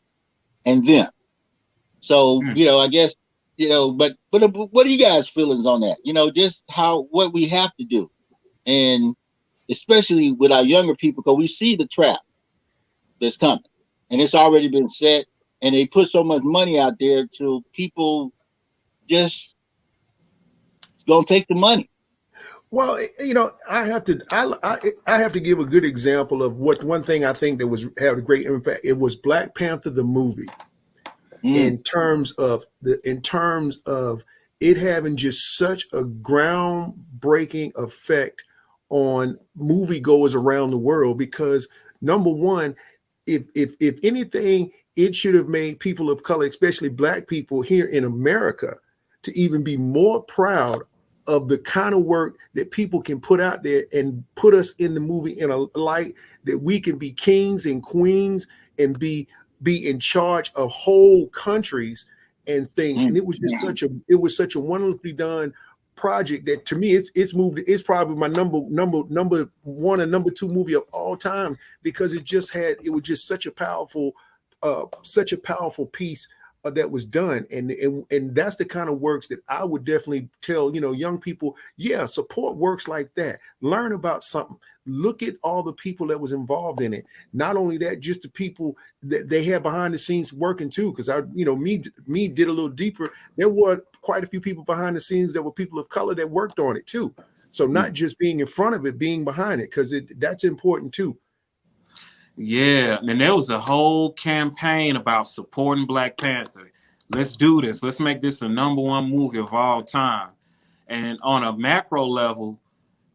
and them. So, Mhm. I guess, but what are you guys' feelings on that? Just what we have to do, and especially with our younger people, because we see the trap that's coming, and it's already been set, and they put so much money out there to people just gonna take the money. Well, I have to give a good example of what one thing I think that was had a great impact. It was Black Panther the movie, Mm, in terms of it having just such a groundbreaking effect on moviegoers around the world. Because number one, if anything, it should have made people of color, especially black people here in America, to even be more proud of the kind of work that people can put out there and put us in the movie in a light that we can be kings and queens and be in charge of whole countries and things. And mm, it was just such a wonderfully done project that, to me, it's probably my number one and number two movie of all time, because it was just such a powerful piece that was done, and that's the kind of works that I would definitely tell young people. Yeah, support works like that. Learn about something. Look at all the people that was involved in it. Not only that, just the people that they had behind the scenes working too. Because me did a little deeper. There were quite a few people behind the scenes that were people of color that worked on it too. So not just being in front of it, being behind it, because that's important too. Yeah, and there was a whole campaign about supporting Black Panther. Let's do this. Let's make this the #1 movie of all time. And on a macro level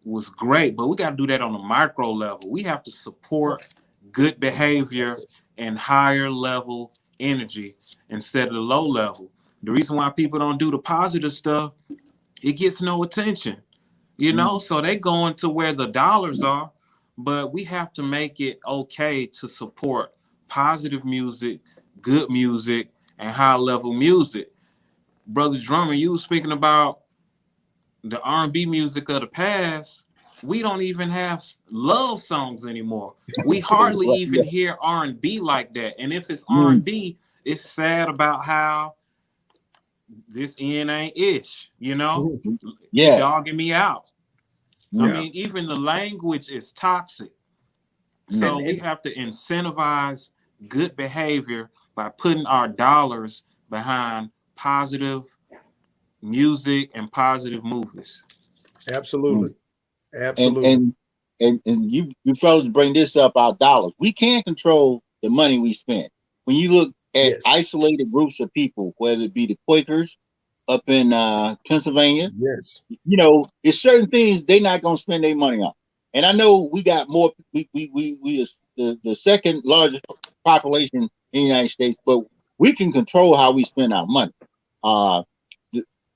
was great, but we got to do that on a micro level. We have to support good behavior and higher level energy instead of the low level. The reason why people don't do the positive stuff, it gets no attention, so they going to where the dollars are. But we have to make it okay to support positive music, good music, and high-level music. Brother Drummer, you were speaking about the R&B music of the past. We don't even have love songs anymore. We hardly even hear R&B like that. And if it's R&B, it's sad about how this end ain't ish, Yeah. dogging me out. Yeah. I mean, even the language is toxic. So we have to incentivize good behavior by putting our dollars behind positive music and positive movies. Absolutely. Absolutely. And you fellas bring this up, our dollars. We can't control the money we spend. When you look at isolated groups of people, whether it be the Quakers up in Pennsylvania, it's certain things they're not going to spend their money on. And I know we got more. We the second largest population in the United States, but we can control how we spend our money.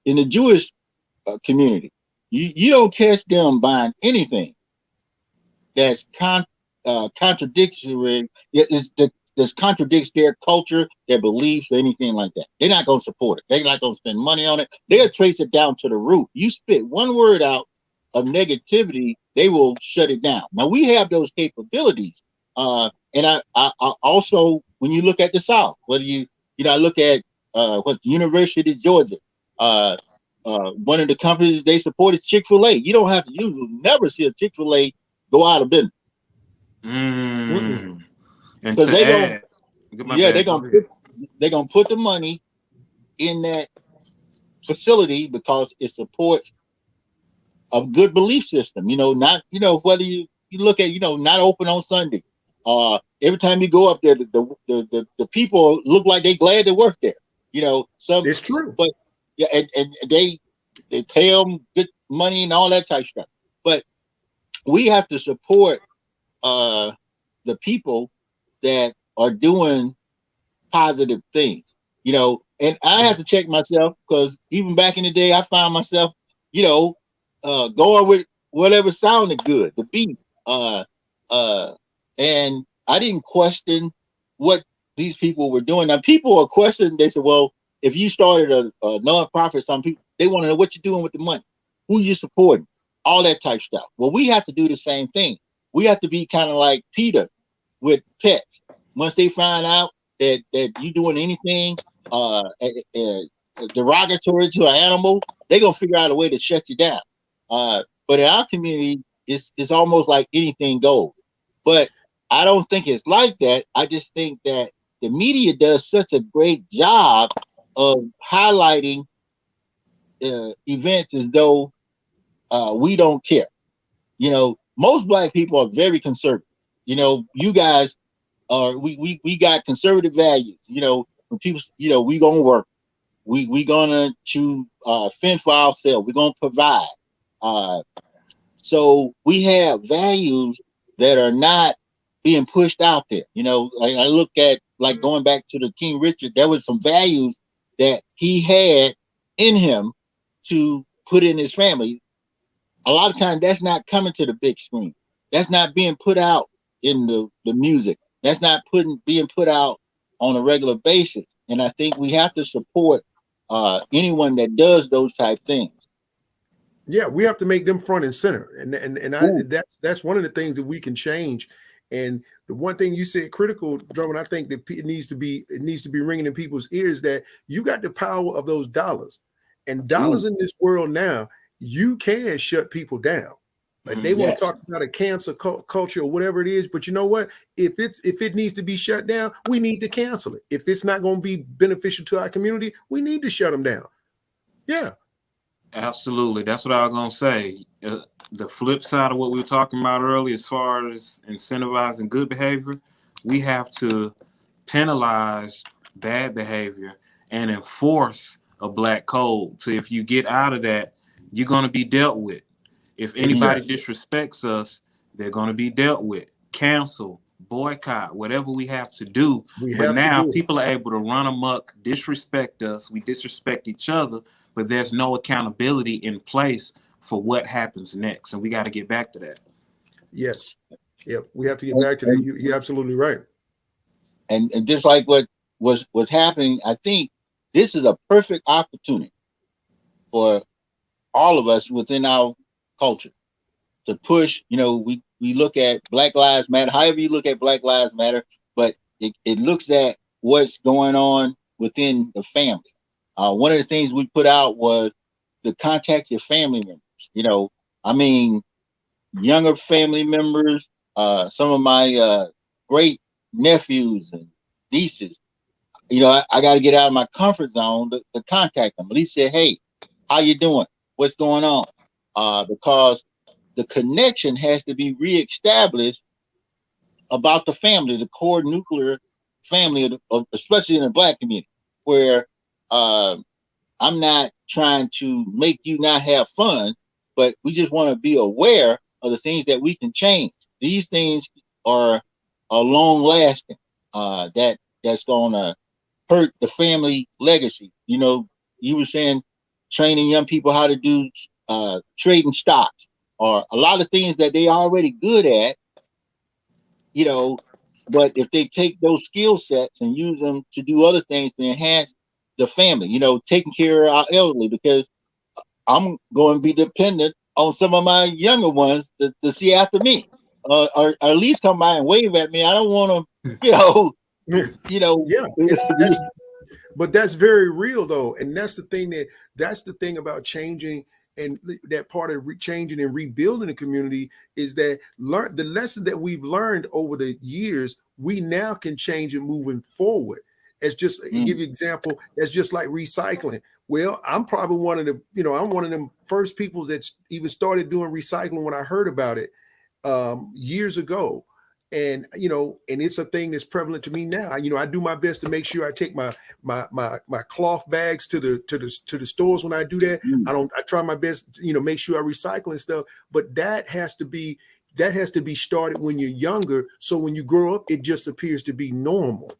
In the Jewish community, you don't catch them buying anything that's contradictory. That contradicts their culture, their beliefs, or anything like that. They're not going to support it. They're not going to spend money on it. They'll trace it down to the root. You spit one word out of negativity, they will shut it down. Now we have those capabilities, and I also, when you look at the South, whether I look at what's the University of Georgia, one of the companies they support is Chick-fil-A. You will never see a Chick-fil-A go out of business. Because they're gonna put the money in that facility because it supports a good belief system. Not whether you look at not open on Sunday. Every time you go up there, the people look like they glad to work there. It's true, but and they pay them good money and all that type of stuff. But we have to support the people that are doing positive things, and I have to check myself, because even back in the day, I found myself, going with whatever sounded good, the beat, and I didn't question what these people were doing. Now, people are questioning. They said, well, if you started a nonprofit, some people, they want to know what you're doing with the money, who you're supporting, all that type of stuff. Well, we have to do the same thing. We have to be kind of like Peter with pets. Once they find out that you doing anything derogatory to an animal, they're gonna figure out a way to shut you down. But in our community, it's almost like anything goes. But I don't think it's like that. I just think that the media does such a great job of highlighting events as though we don't care. Most Black people are very conservative. You guys are. We got conservative values. When people, we gonna work. We gonna fend for ourselves. We're gonna provide. So we have values that are not being pushed out there. Like I look at, like, going back to the King Richard, there was some values that he had in him to put in his family. A lot of times that's not coming to the big screen. That's not being put out in the music. That's not being put out on a regular basis. And I think we have to support anyone that does those type things. Yeah, we have to make them front and center, and that's one of the things that we can change. And the one thing you said critical, Drummond, I think that it needs to be ringing in people's ears that you got the power of those dollars, and dollars in this world now, you can shut people down. Like they want to talk about a cancel culture or whatever it is, but you know what? If it needs to be shut down, we need to cancel it. If it's not going to be beneficial to our community, we need to shut them down. Yeah, absolutely. That's what I was gonna say. The flip side of what we were talking about earlier, as far as incentivizing good behavior, we have to penalize bad behavior and enforce a black code. So if you get out of that, you're going to be dealt with. If anybody disrespects us, they're going to be dealt with. Cancel, boycott, whatever we have to do. But now people are able to run amok, disrespect us. We disrespect each other, but there's no accountability in place for what happens next. And we got to get back to that. Yes. Yep. We have to get back to that. You're absolutely right. And just like what was happening, I think this is a perfect opportunity for all of us within our culture to push. We look at Black Lives Matter, however you look at Black Lives Matter, but it looks at what's going on within the family. One of the things we put out was to contact your family members. Younger family members, some of my great nephews and nieces. I got to get out of my comfort zone to contact them. At least say, hey, how you doing? What's going on? Because the connection has to be reestablished about the family, the core nuclear family, especially in the Black community, where I'm not trying to make you not have fun, but we just want to be aware of the things that we can change. These things are long lasting. That's going to hurt the family legacy. You were saying training young people how to do trading stocks, or a lot of things that they already good at. But if they take those skill sets and use them to do other things to enhance the family, taking care of our elderly, because I'm going to be dependent on some of my younger ones to see after me, or at least come by and wave at me. I don't want them, Yeah, but that's very real though, and that's the thing about changing, and that part of changing and rebuilding the community is that the lesson that we've learned over the years, we now can change it moving forward. It's just give you an example. It's just like recycling. Well, I'm probably one of them first people that even started doing recycling when I heard about it years ago. And and it's a thing that's prevalent to me now. I do my best to make sure I take my cloth bags to the stores when I do that. I try my best, make sure I recycle and stuff. But that has to be started when you're younger. So when you grow up, it just appears to be normal.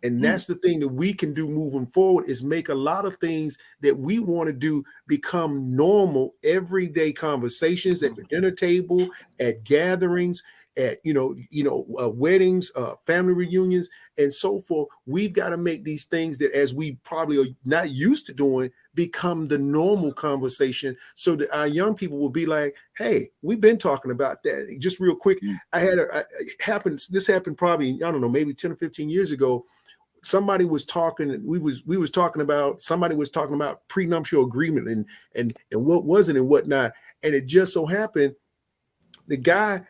And that's the thing that we can do moving forward, is make a lot of things that we want to do become normal, everyday conversations at the dinner table, at gatherings, at weddings, family reunions, and so forth. We've got to make these things that, as we probably are not used to doing, become the normal conversation, so that our young people will be like, hey, we've been talking about that. Just real quick, this happened probably, I don't know, maybe 10 or 15 years ago. Somebody was talking, somebody was talking about prenuptial agreement and what was it and whatnot. And it just so happened, the guy,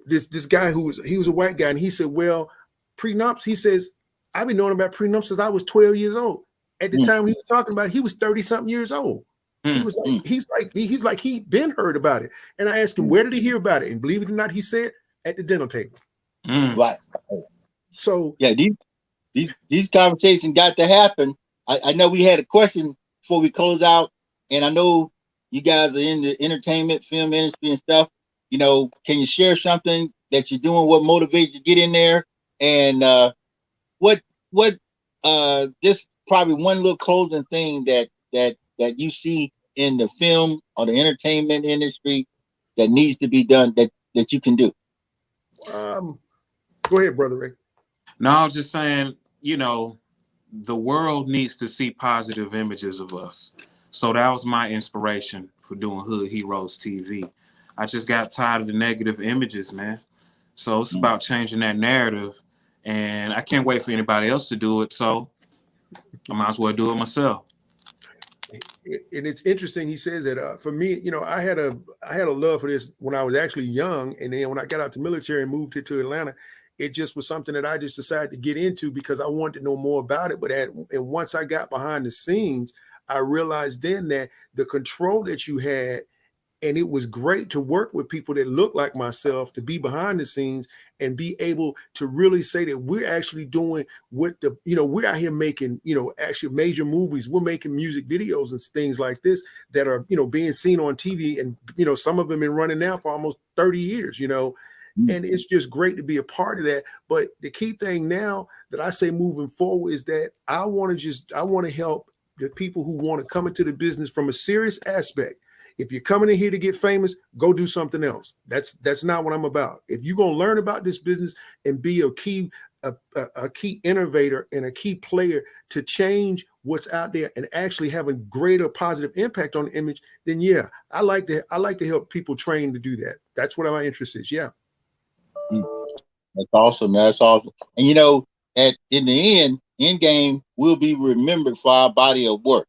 this guy he was a white guy, and he said, well, prenups, he says, I've been knowing about prenups since I was 12 years old. At the time he was talking about, he was 30 something years old. He was like, he'd been heard about it. And I asked him, where did he hear about it? And believe it or not, he said, at the dinner table. Right. So yeah, these conversations got to happen. I know we had a question before we close out, and I know you guys are in the entertainment, film industry and stuff. Can you share something that you're doing? What motivated you to get in there? And what this probably one little closing thing that you see in the film or the entertainment industry that needs to be done that you can do? Go ahead, Brother Ray. No, I was just saying, the world needs to see positive images of us. So that was my inspiration for doing Hood Heroes TV. I just got tired of the negative images, man. So it's about changing that narrative, and I can't wait for anybody else to do it. So I might as well do it myself. And it's interesting. He says that for me, I had a love for this when I was actually young, and then when I got out to military and moved here to Atlanta, it just was something that I just decided to get into because I wanted to know more about it. And once I got behind the scenes, I realized then that the control that you had, and it was great to work with people that look like myself, to be behind the scenes and be able to really say that we're actually doing what we're out here making, actually major movies. We're making music videos and things like this that are, being seen on TV. And, some of them been running now for almost 30 years, and it's just great to be a part of that. But the key thing now that I say moving forward is that I want to help the people who want to come into the business from a serious aspect. If you're coming in here to get famous, go do something else. That's not what I'm about. If you're going to learn about this business and be a key innovator and a key player to change what's out there and actually have a greater positive impact on the image, then yeah, I like to help people train to do that. That's what my interest is. Yeah. That's awesome. That's awesome. And in the end game will be remembered for our body of work.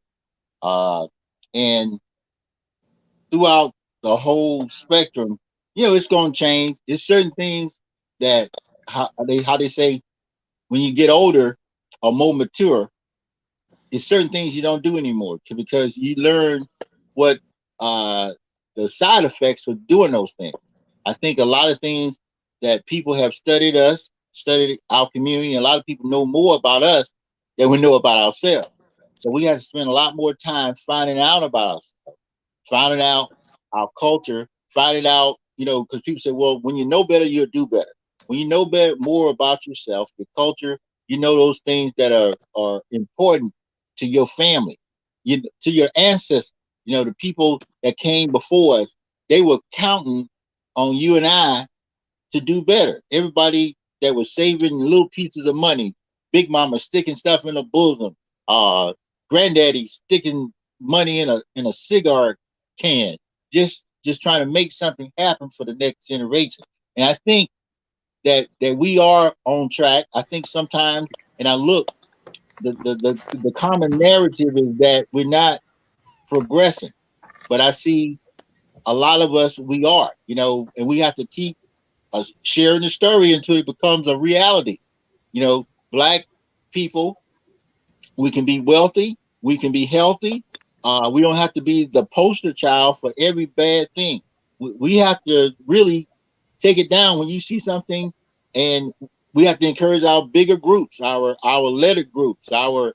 And throughout the whole spectrum, it's going to change. There's certain things that how they say when you get older or more mature, there's certain things you don't do anymore because you learn what the side effects of doing those things. I think a lot of things that people have studied our community, and a lot of people know more about us than we know about ourselves. So we have to spend a lot more time finding out about ourselves, finding out our culture, finding out, because people say, well, when you know better, you'll do better. When you know more about yourself, your culture, those things that are important to your family, to your ancestors, the people that came before us, they were counting on you and I to do better. Everybody that was saving little pieces of money, Big Mama sticking stuff in her bosom, Granddaddy sticking money in a cigar can, just trying to make something happen for the next generation. And I think that we are on track. I think sometimes, and I look, the common narrative is that we're not progressing, but I see a lot of us, we are, and we have to keep sharing the story until it becomes a reality. Black people, we can be wealthy, we can be healthy. We don't have to be the poster child for every bad thing. We have to really take it down when you see something, and we have to encourage our bigger groups, our letter groups, our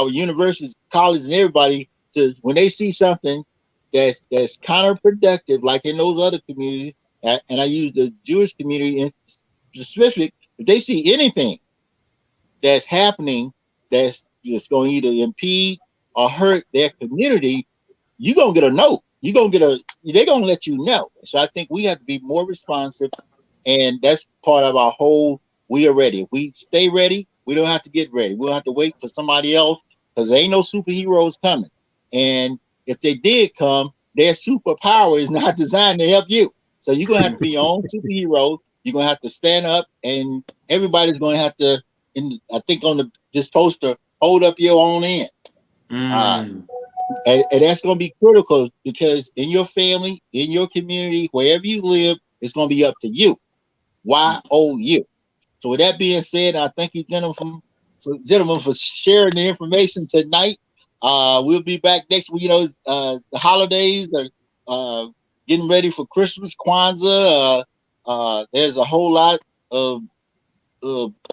universities, colleges, and everybody to, when they see something that's counterproductive, like in those other communities, and I use the Jewish community in specific, if they see anything that's happening that's just going to either impede or hurt their community, you're going to get a note. They're going to let you know. So I think we have to be more responsive, and that's part of our whole, we are ready. If we stay ready, we don't have to get ready. We don't have to wait for somebody else, because there ain't no superheroes coming. And if they did come, their superpower is not designed to help you. So you're going to have to be your own superhero. You're going to have to stand up, and everybody's going to have to, I think on this poster, hold up your own end. And that's going to be critical, because in your family, in your community, wherever you live, it's going to be up to you. YOU. So with that being said, I thank you, gentlemen, for sharing the information tonight. We'll be back next week. The holidays are getting ready for Christmas, Kwanzaa. There's a whole lot of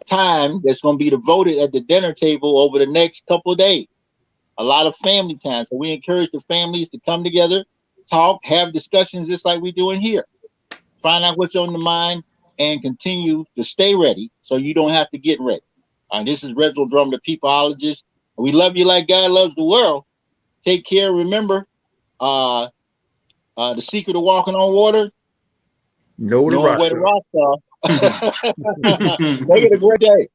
time that's going to be devoted at the dinner table over the next couple of days. A lot of family time. So we encourage the families to come together, talk, have discussions just like we're doing here. Find out what's on the mind and continue to stay ready so you don't have to get ready. This is Reginal Drummer, the peopleologist. We love you like God loves the world. Take care. Remember, the secret of walking on water, know where the rocks are. Make it a great day.